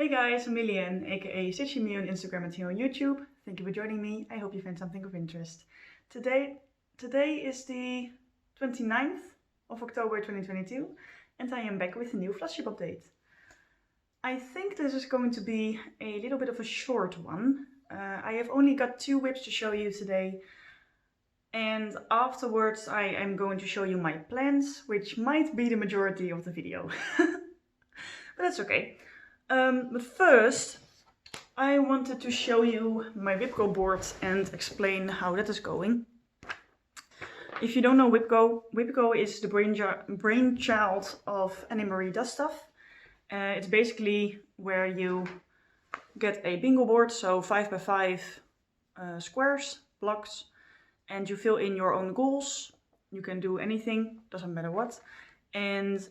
Hey guys, I'm Lillian, aka StitchyMe on Instagram and here on YouTube. Thank you for joining me. I hope you find something of interest. Today is the 29th of October 2022 and I am back with a new Flosstube update. I think this is going to be a little bit of a short one. I have only got 2 whips to show you today, and afterwards I am going to show you my plans, which might be the majority of the video. But that's okay. But first, I wanted to show you my Whipco board and explain how that is going. If you don't know Whipco is the brainchild of Annie Marie Does Stuff. It's basically where you get a bingo board, so 5x5 squares, blocks, and you fill in your own goals. You can do anything, doesn't matter what. And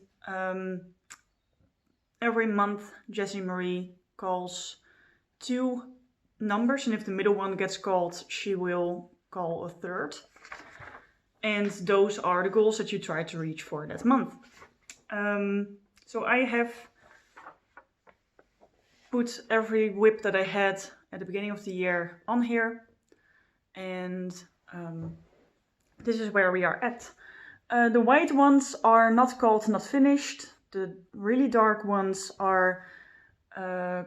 every month, Jessie Marie calls 2 numbers, and if the middle one gets called, she will call a third. And those are the goals that you try to reach for that month. So I have put every whip that I had at the beginning of the year on here, and this is where we are at. The white ones are not called Not Finished. The really dark ones are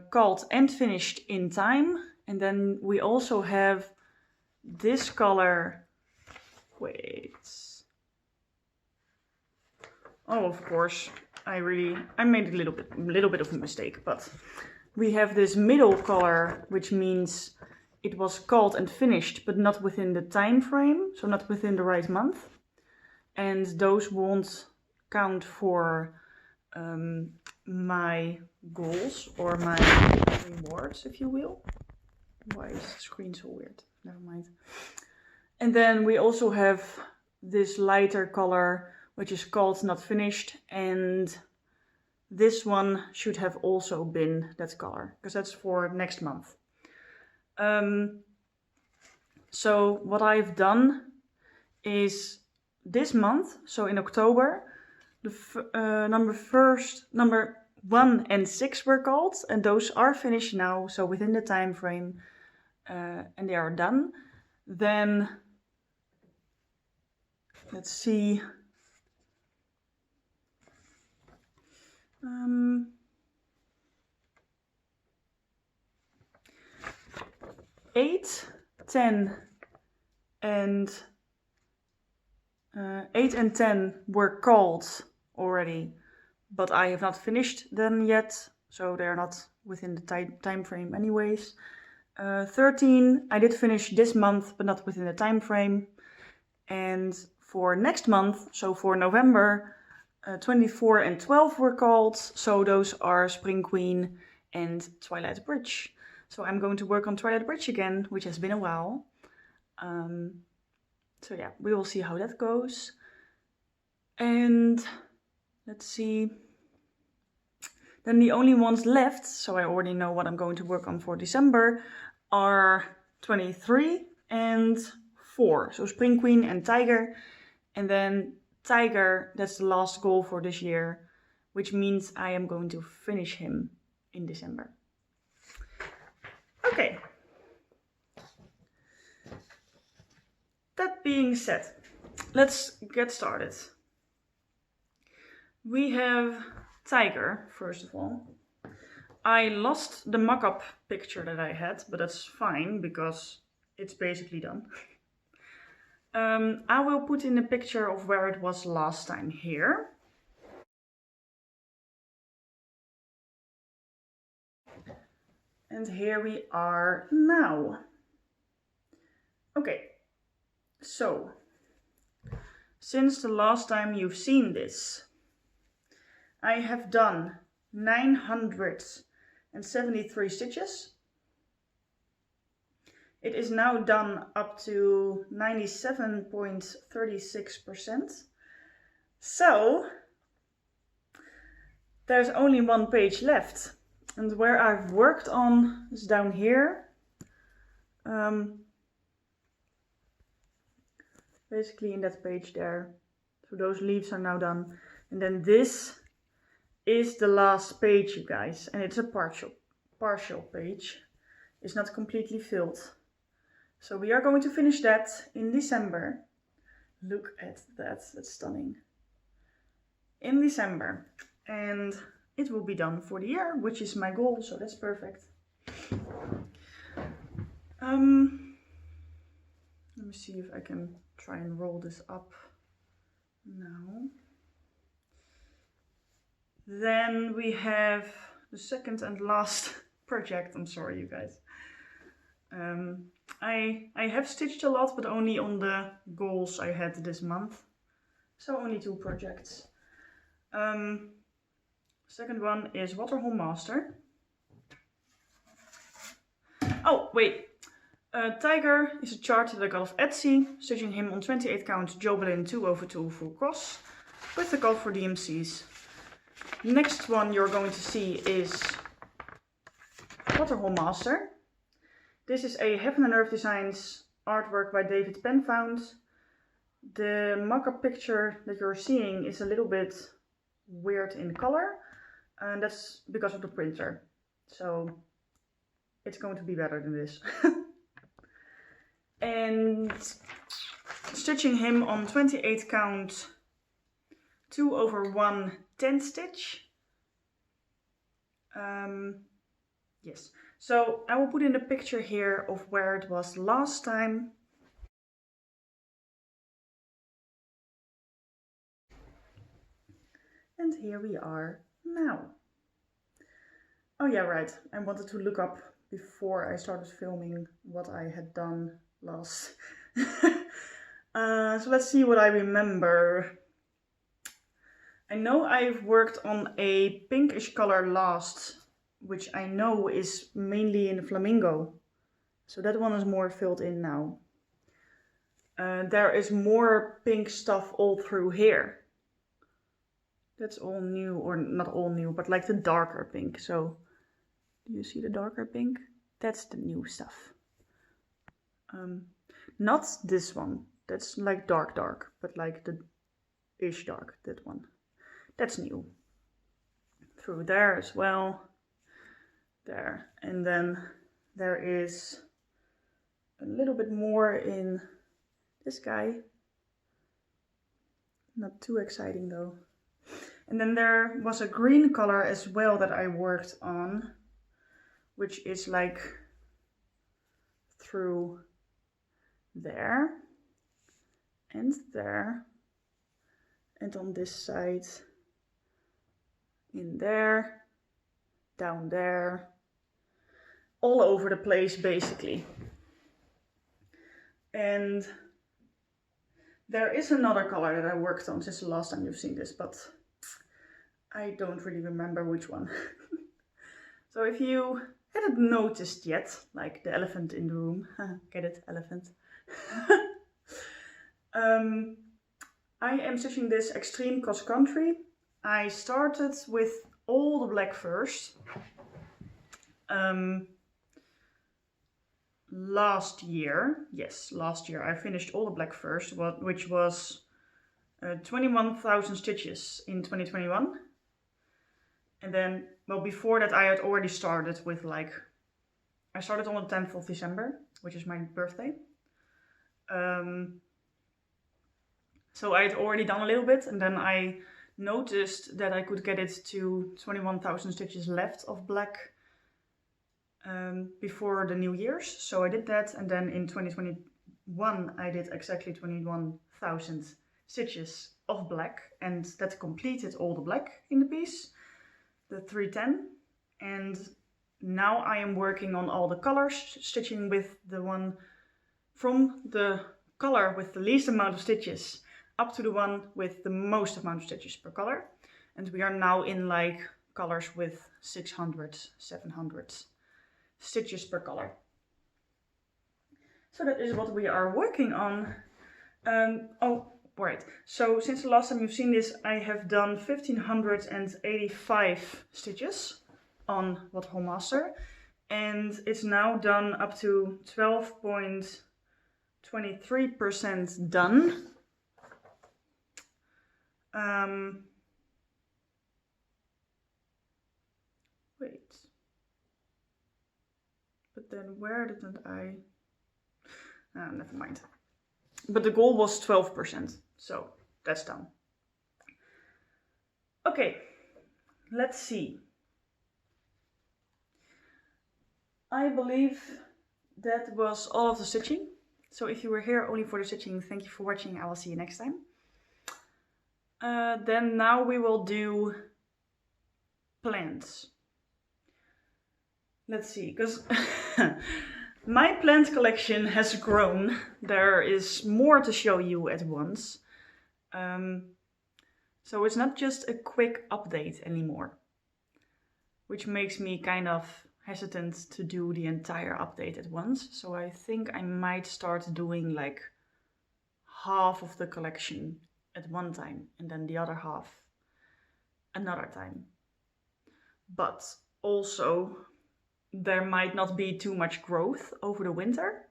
called and finished in time. And then we also have this color. Wait. Oh, of course, I made a little bit of a mistake, but we have this middle color, which means it was called and finished, but not within the time frame, so not within the right month. And those won't count for my goals or my rewards, if you will. Why is the screen so weird? Never mind. And then we also have this lighter color, which is called Not Finished, and this one should have also been that color, because that's for next month. So what I've done is this month, so in October, the number 1 and 6 were called, and those are finished now, so within the time frame, and they are done. Then let's see. 8, 10, and 8 and 10 were called already, but I have not finished them yet, so they're not within the time frame anyways. 13 I did finish this month, but not within the time frame. And for next month, so for November, 24 and 12 were called, so those are Spring Queen and Twilight Bridge. So I'm going to work on Twilight Bridge again, which has been a while. So yeah, we will see how that goes. And let's see. Then the only ones left, so I already know what I'm going to work on for December, are 23 and 4. So Spring Queen and Tiger. And then Tiger, that's the last goal for this year, which means I am going to finish him in December. Okay. That being said, let's get started. We have Tiger, first of all. I lost the mock-up picture that I had, but that's fine because it's basically done. I will put in a picture of where it was last time here. And here we are now. Okay, so since the last time you've seen this, I have done 973 stitches. It is now done up to 97.36%. So there's only 1 page left. And where I've worked on is down here. Basically in that page there. So those leaves are now done. And then this is the last page, you guys, and it's a partial partial page is not completely filled. So we are going to finish that in December. Look at that, that's stunning. In December. And it will be done for the year, which is my goal, so that's perfect. Let me see if I can try and roll this up now. Then we have the second and last project. I'm sorry, you guys. I have stitched a lot, but only on the goals I had this month. So only 2 projects. Second one is Waterhole Master. Oh, wait. Tiger is a chart that I got off Etsy, stitching him on 28 count Jobelin 2/2 full cross with the call for DMCs. Next one you're going to see is Waterhole Master. This is a Heaven and Earth Designs artwork by David Penfound. The mock-up picture that you're seeing is a little bit weird in color, and that's because of the printer. So it's going to be better than this. And stitching him on 28 count 2/1 10 stitch. Yes, so I will put in a picture here of where it was last time. And here we are now. Oh yeah, right, I wanted to look up before I started filming what I had done last. So let's see what I remember. I know I've worked on a pinkish color last, which I know is mainly in flamingo. So that one is more filled in now. There is more pink stuff all through here. That's all new, or not all new, but like the darker pink. So do you see the darker pink? That's the new stuff. Not this one. That's like dark, but like the ish dark, that one. That's new. Through there as well. There. And then there is a little bit more in this guy. Not too exciting though. And then there was a green color as well that I worked on, which is like through there and there, and on this side, in there, down there, all over the place basically. And there is another color that I worked on since the last time you've seen this, but I don't really remember which one. So if you hadn't noticed yet, like the elephant in the room, get it, elephant. I am stitching this extreme cross country. I started with all the black first. Last year I finished all the black first, which was 21,000 stitches in 2021. And then, well, before that I had already started with like, I started on the 10th of December, which is my birthday. So I had already done a little bit, and then I noticed that I could get it to 21,000 stitches left of black before the New Year's. So I did that, and then in 2021 I did exactly 21,000 stitches of black, and that completed all the black in the piece, the 310. And now I am working on all the colors, stitching with the one from the color with the least amount of stitches up to the one with the most amount of stitches per color. And we are now in like colors with 600, 700 stitches per color. So that is what we are working on. Oh, right. So since the last time you've seen this, I have done 1,585 stitches on Waterhole Master. And it's now done up to 12.23% done. Wait. then where didn't I... never mind. But the goal was 12%, so that's done. Okay, let's see. I believe that was all of the stitching. So if you were here only for the stitching, thank you for watching. I will see you next time. Then now we will do plants. Let's see, because my plant collection has grown. There is more to show you at once. So it's not just a quick update anymore, which makes me kind of hesitant to do the entire update at once. So I think I might start doing like half of the collection at one time and then the other half another time. But also there might not be too much growth over the winter.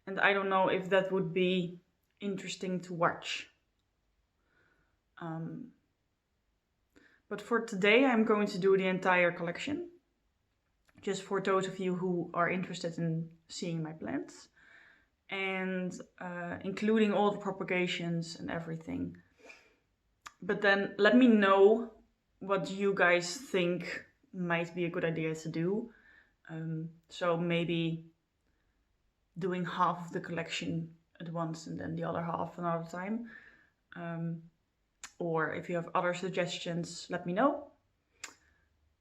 And I don't know if that would be interesting to watch. But for today I'm going to do the entire collection, just for those of you who are interested in seeing my plants, and including all the propagations and everything. But then let me know what you guys think might be a good idea to do. So maybe doing half of the collection at once and then the other half another time. Or if you have other suggestions, let me know.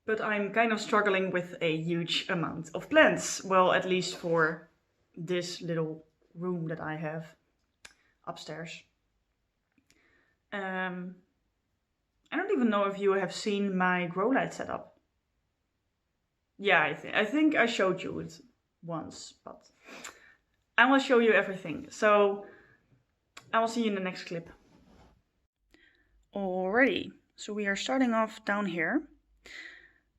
But I'm kind of struggling with a huge amount of plants. Well, at least for this little room that I have upstairs. I don't even know if you have seen my grow light setup. Yeah, I think I showed you it once, but I will show you everything. So I will see you in the next clip. Alrighty, so we are starting off down here.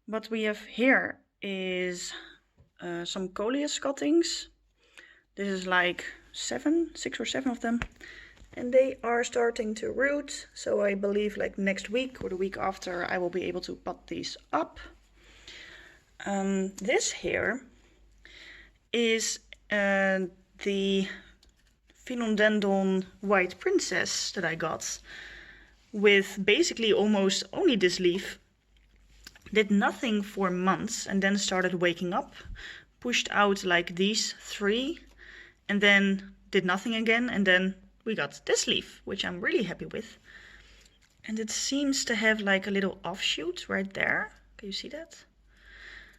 What we have here is some coleus cuttings. This is like 6 or 7 of them. And they are starting to root. So I believe like next week or the week after I will be able to pot these up. This here is the Philodendron White Princess that I got, with basically almost only this leaf. Did nothing for months and then started waking up, pushed out like these 3, and then did nothing again, and then we got this leaf, which I'm really happy with. And it seems to have like a little offshoot right there. Can you see that?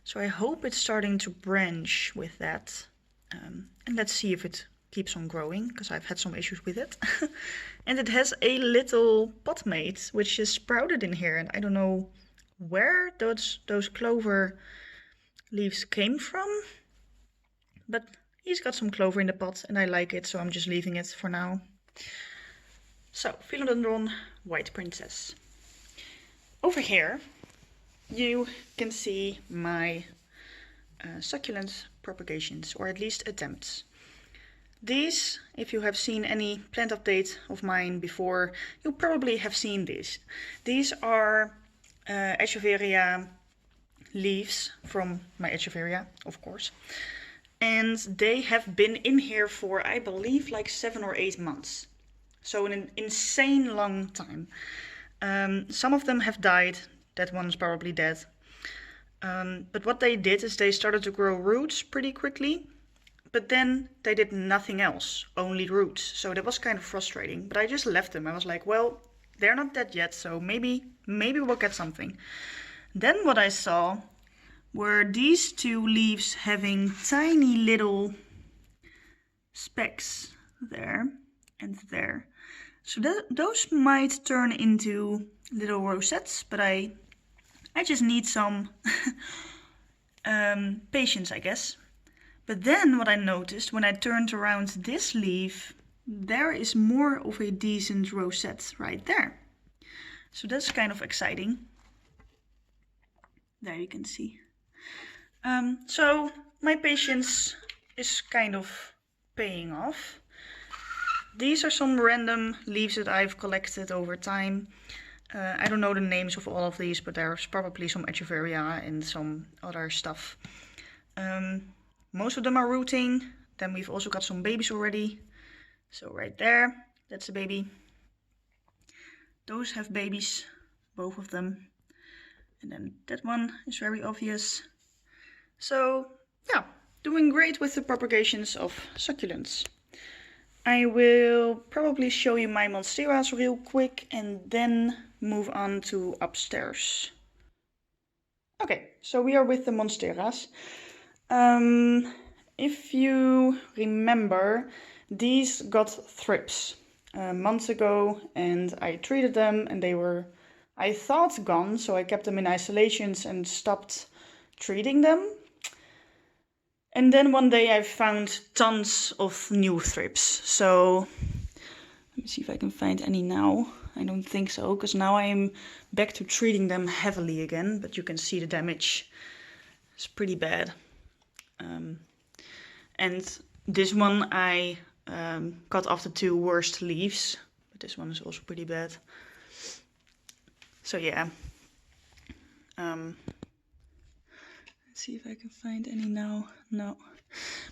So I hope it's starting to branch with that. And let's see if it keeps on growing, because I've had some issues with it. And it has a little pot mate, which is sprouted in here, and I don't know where those clover leaves came from, but he's got some clover in the pot and I like it, so I'm just leaving it for now. So, Philodendron White Princess. Over here you can see my succulent propagations, or at least attempts. These, if you have seen any plant update of mine before, you probably have seen these. These are Echeveria leaves from my Echeveria, of course. And they have been in here for, I believe, like 7 or 8 months. So an insane long time. Some of them have died. That one's probably dead. But what they did is they started to grow roots pretty quickly. But then they did nothing else, only roots. So that was kind of frustrating. But I just left them. I was like, well, they're not dead yet, so maybe we'll get something. Then what I saw were these 2 leaves having tiny little specks there and there. So those might turn into little rosettes, but I just need some patience, I guess. But then what I noticed when I turned around this leaf, there is more of a decent rosette right there. So that's kind of exciting. There you can see. So my patience is kind of paying off. These are some random leaves that I've collected over time. I don't know the names of all of these, but there's probably some Echeveria and some other stuff. most of them are rooting. Then we've also got some babies already. So right there, that's a baby. Those have babies, both of them. And then that one is very obvious. So yeah, doing great with the propagations of succulents. I will probably show you my monsteras real quick and then move on to upstairs. Okay, so we are with the monsteras. If you remember, these got thrips months ago, and I treated them and they were, I thought, gone, so I kept them in isolations and stopped treating them. And then one day I found tons of new thrips. So let me see if I can find any now. I don't think so, because now I am back to treating them heavily again, but you can see the damage. It's pretty bad. And this one I cut off the two worst leaves, but this one is also pretty bad. So yeah. Let's see if I can find any now. No.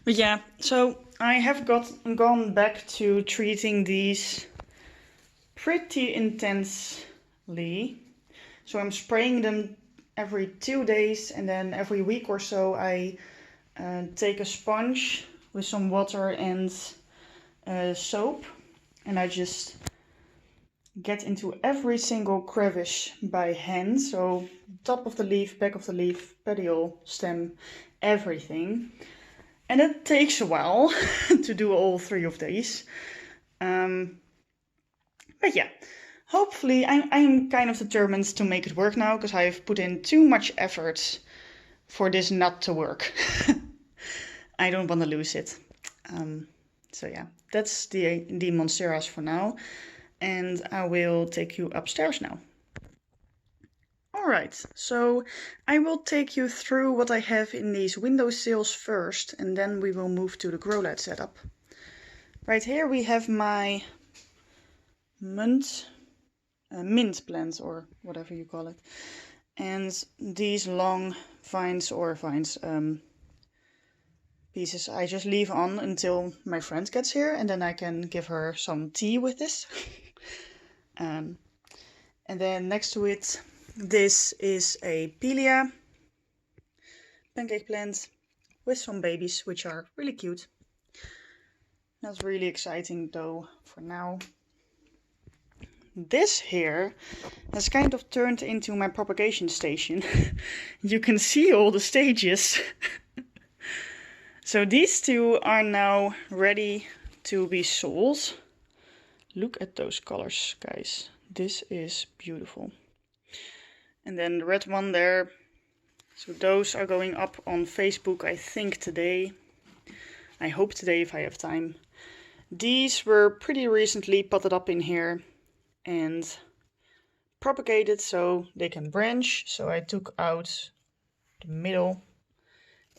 But yeah, so I have gone back to treating these pretty intensely. So I'm spraying them every 2 days, and then every week or so I take a sponge with some water and soap, and I just get into every single crevice by hand. So top of the leaf, back of the leaf, petiole, stem, everything. And it takes a while to do all 3 of these. But yeah, hopefully I'm kind of determined to make it work now, because I've put in too much effort for this not to work. I don't want to lose it. So yeah, that's the monsteras for now. And I will take you upstairs now. Alright, so I will take you through what I have in these windowsills first, and then we will move to the grow light setup. Right here we have my mint plant, or whatever you call it. And these long vines pieces I just leave on until my friend gets here, and then I can give her some tea with this. And then next to it, this is a Pelia pancake plant with some babies, which are really cute. Not really exciting though for now. This here has kind of turned into my propagation station. You can see all the stages. So these two are now ready to be sold. Look at those colors, guys. This is beautiful. And then the red one there. So those are going up on Facebook, I think today. I hope today if I have time. These were pretty recently potted up in here and propagated so they can branch. So I took out the middle,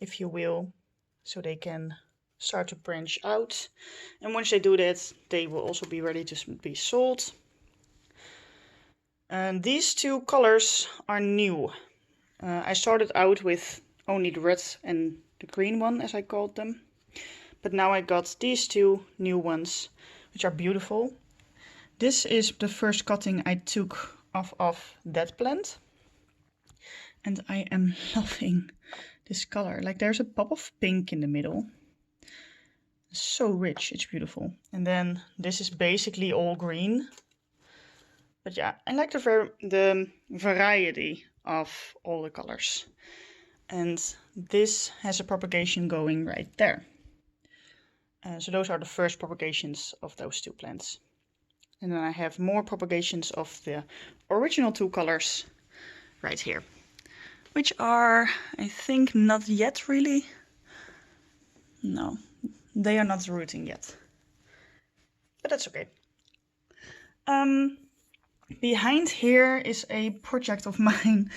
if you will, so they can start to branch out. And once they do that, they will also be ready to be sold. And these two colors are new. I started out with only the red and the green one, as I called them. But now I got these two new ones, which are beautiful. This is the first cutting I took off of that plant. And I am loving this color. Like there's a pop of pink in the middle. So rich, it's beautiful. And then this is basically all green. But yeah, I like the variety of all the colors. And this has a propagation going right there. So those are the first propagations of those two plants. And then I have more propagations of the original two colors right here. Which are, I think, not yet really. No, they are not rooting yet. But that's okay. Behind here is a project of mine.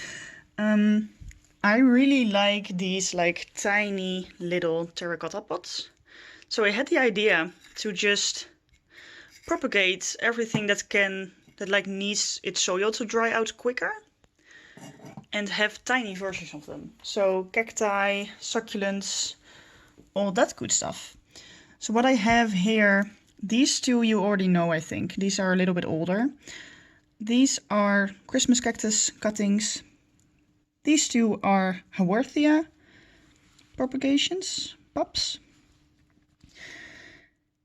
I really like these like tiny little terracotta pots. So I had the idea to just propagate everything that like needs its soil to dry out quicker. And have tiny versions of them. So cacti, succulents, all that good stuff. So what I have here, these two you already know, I think. These are a little bit older. These are Christmas cactus cuttings. These two are Haworthia propagations, pups.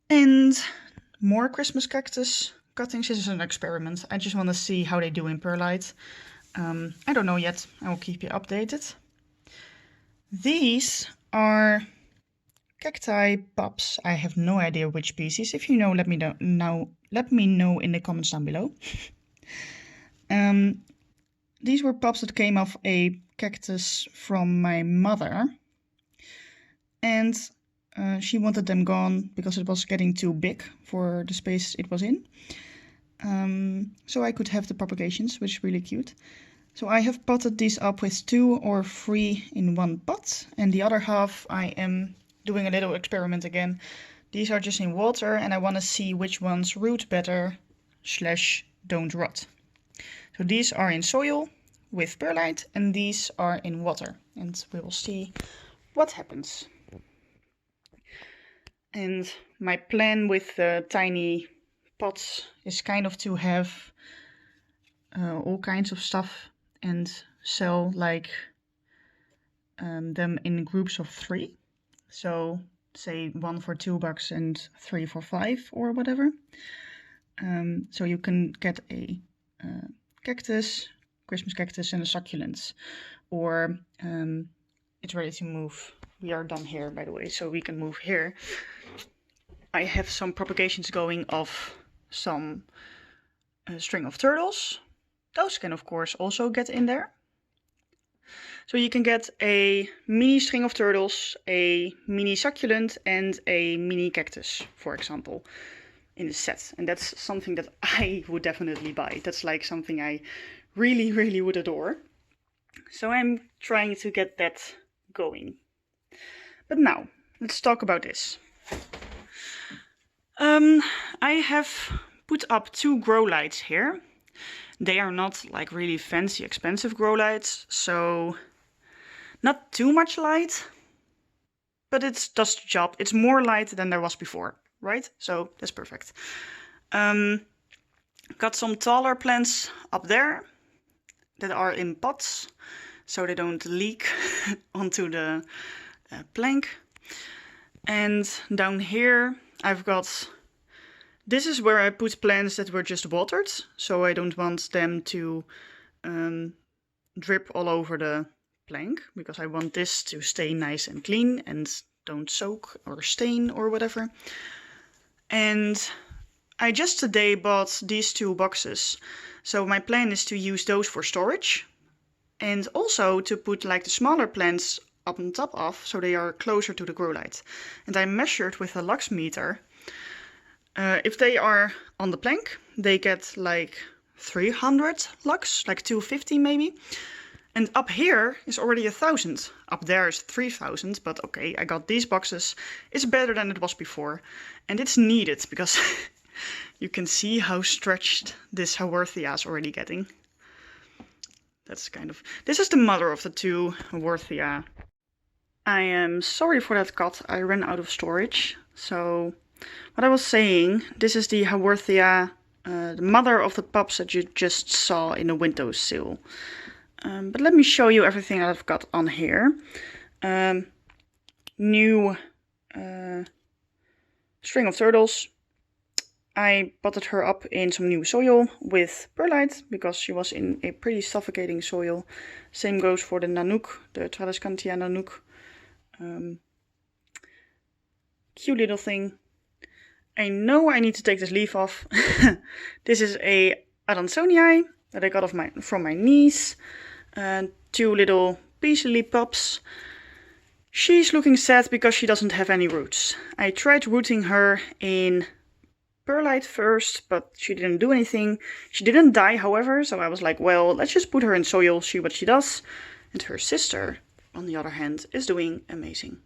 And more Christmas cactus cuttings. This is an experiment. I just want to see how they do in perlite. I don't know yet. I will keep you updated. These are cacti pups. I have no idea which species. If you know, let me know in the comments down below. These were pups that came off a cactus from my mother, and she wanted them gone because it was getting too big for the space it was in. So I could have the propagations, which is really cute. So I have potted these up with 2 or 3 in one pot, and the other half I am doing a little experiment again. These are just in water, and I want to see which ones root better / don't rot. So these are in soil with perlite, and these are in water, and we will see what happens. And my plan with the tiny pots is kind of to have all kinds of stuff and sell like them in groups of 3. So say 1 for $2 and 3 for $5 or whatever. So you can get a cactus, Christmas cactus, and a succulent. Or it's ready to move. We are done here, by the way, so we can move here. I have some propagations going of some string of turtles. Those can of course also get in there. So you can get a mini string of turtles, a mini succulent, and a mini cactus, for example, in the set. And that's something that I would definitely buy. That's like something I really, really would adore. So I'm trying to get that going. But now, let's talk about this. I have put up 2 grow lights here. They are not like really fancy, expensive grow lights, so not too much light, but it does the job. It's more light than there was before, right? So that's perfect. Got some taller plants up there that are in pots, so they don't leak onto the plank. And down here I've got, this is where I put plants that were just watered, so I don't want them to drip all over the plank, because I want this to stay nice and clean and don't soak or stain or whatever. And I just today bought these 2 boxes, so my plan is to use those for storage and also to put like the smaller plants up on top of, so they are closer to the grow light. And I measured with a lux meter. If they are on the plank, they get like 300 lux, like 250 maybe. And up here is already 1,000. Up there is 3,000, but okay, I got these boxes. It's better than it was before. And it's needed, because you can see how stretched this Haworthia is already getting. That's kind of... This is the mother of the 2 Haworthia. I am sorry for that cut, I ran out of storage. So, what I was saying, this is the Haworthia, the mother of the pups that you just saw in the windowsill. But let me show you everything that I've got on here. New string of turtles. I potted her up in some new soil with perlite, because she was in a pretty suffocating soil. Same goes for the Nanook, the Tradescantia Nanook. Cute little thing. I know I need to take this leaf off. This is a Adansonii that I got from my niece. 2 little Peasley pups. She's looking sad because she doesn't have any roots. I tried rooting her in perlite first, but she didn't do anything. She didn't die, however, so I was like, well, let's just put her in soil, see what she does. And her sister, on the other hand, is doing amazing.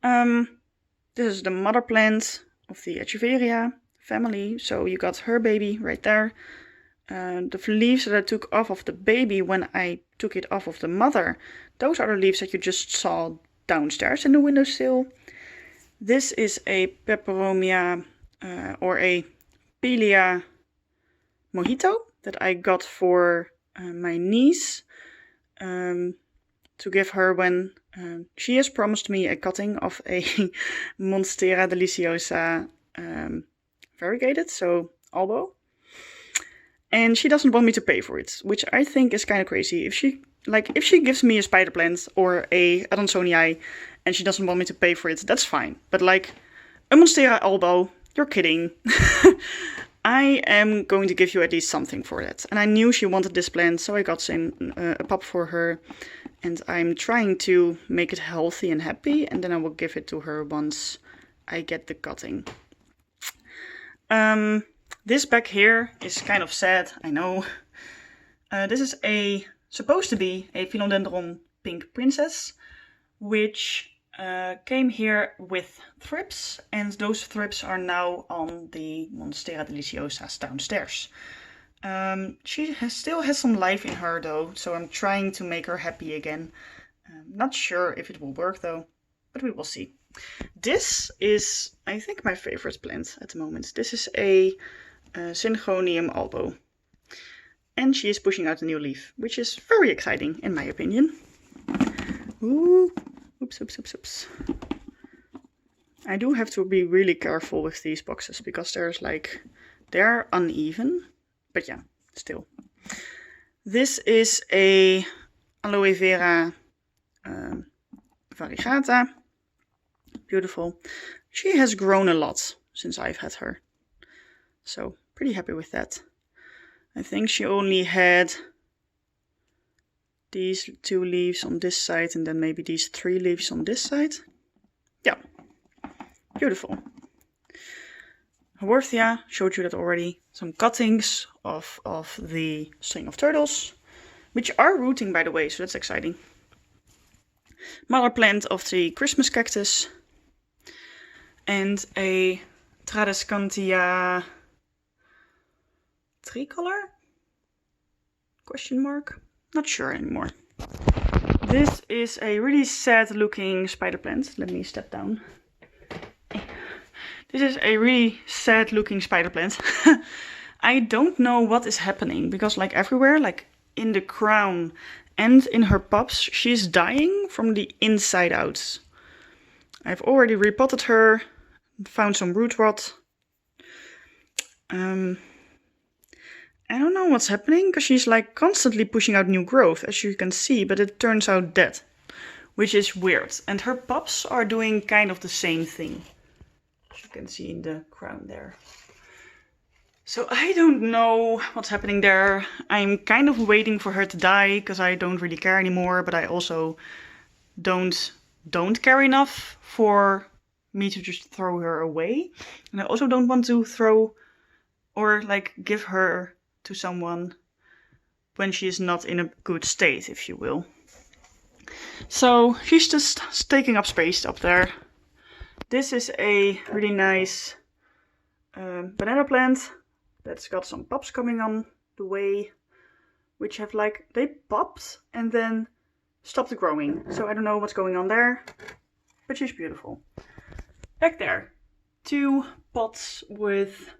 This is the mother plant of the Echeveria family, so you got her baby right there. The leaves that I took off of the baby when I took it off of the mother, those are the leaves that you just saw downstairs in the windowsill. This is a peperomia or a pilia mojito that I got for my niece to give her when she has promised me a cutting of a Monstera deliciosa variegated, so albo. And she doesn't want me to pay for it, which I think is kind of crazy. If she gives me a spider plant or a Adansonii and she doesn't want me to pay for it, that's fine. But like a Monstera albo, you're kidding. I am going to give you at least something for that. And I knew she wanted this plant, so I got a pup for her. And I'm trying to make it healthy and happy, and then I will give it to her once I get the cutting. This back here is kind of sad, I know. This is supposed to be a Philodendron Pink Princess, which came here with thrips, and those thrips are now on the Monstera deliciosas downstairs. She still has some life in her though, so I'm trying to make her happy again. Not sure if it will work though, but we will see. This is, I think, my favorite plant at the moment. This is a Syngonium albo. And she is pushing out a new leaf, which is very exciting in my opinion. Ooh. Oops, oops, oops, oops. I do have to be really careful with these boxes because they're uneven. But yeah, still. This is a aloe vera variegata. Beautiful. She has grown a lot since I've had her. So pretty happy with that. I think she only had these 2 leaves on this side and then maybe these 3 leaves on this side. Yeah, beautiful. Haworthia, showed you that already. Some cuttings of the string of turtles, which are rooting by the way, so that's exciting. Mother plant of the Christmas cactus. And a Tradescantia tricolor? Question mark? Not sure anymore. This is a really sad looking spider plant. Let me step down. This is a really sad looking spider plant. I don't know what is happening because like everywhere, like in the crown and in her pups, she's dying from the inside out. I've already repotted her, found some root rot. I don't know what's happening because she's like constantly pushing out new growth, as you can see, but it turns out dead, which is weird. And her pups are doing kind of the same thing, as you can see in the crown there. So I don't know what's happening there. I'm kind of waiting for her to die because I don't really care anymore, but I also don't care enough for me to just throw her away. And I also don't want to throw or like give her to someone when she is not in a good state, if you will. So she's just taking up space up there. This is a really nice banana plant that's got some pups coming on the way, which have they popped and then stopped growing. So I don't know what's going on there, but she's beautiful. Back there, 2 pots with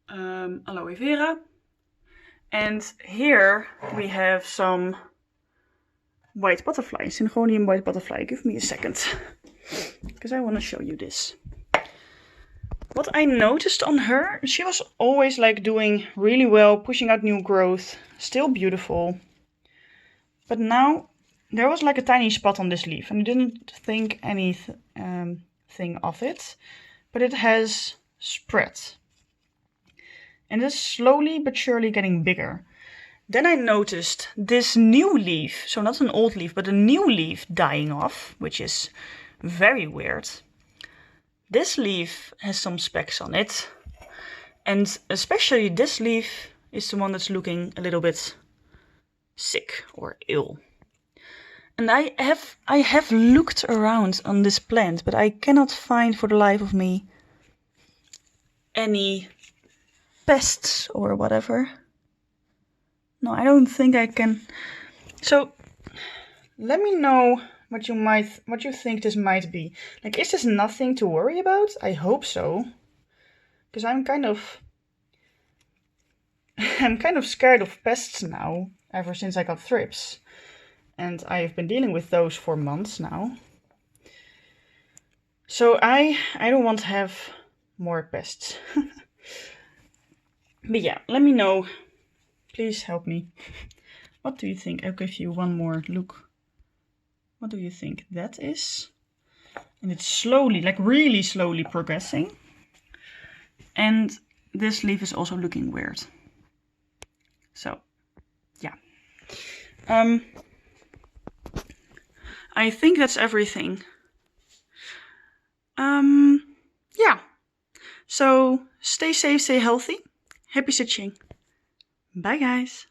aloe vera. And here we have some white butterfly, Syngonium white butterfly. Give me a second, because I want to show you this. What I noticed on her, she was always like doing really well, pushing out new growth, still beautiful. But now there was like a tiny spot on this leaf and I didn't think anything of it, but it has spread. And it's slowly but surely getting bigger. Then I noticed this new leaf, so not an old leaf, but a new leaf dying off, which is very weird. This leaf has some specks on it. And especially this leaf is the one that's looking a little bit sick or ill. And I have looked around on this plant, but I cannot find for the life of me any pests or whatever. No, I don't think I can. So let me know what you think this might be. Like, is this nothing to worry about? I hope so. Because I'm kind of scared of pests now, ever since I got thrips. And I've been dealing with those for months now. So I don't want to have more pests. But yeah, let me know. Please help me. What do you think? I'll give you one more look. What do you think that is? And it's slowly, like really slowly progressing. And this leaf is also looking weird. So, yeah. I think that's everything. Yeah. So, stay safe, stay healthy. Happy stitching. Bye, guys.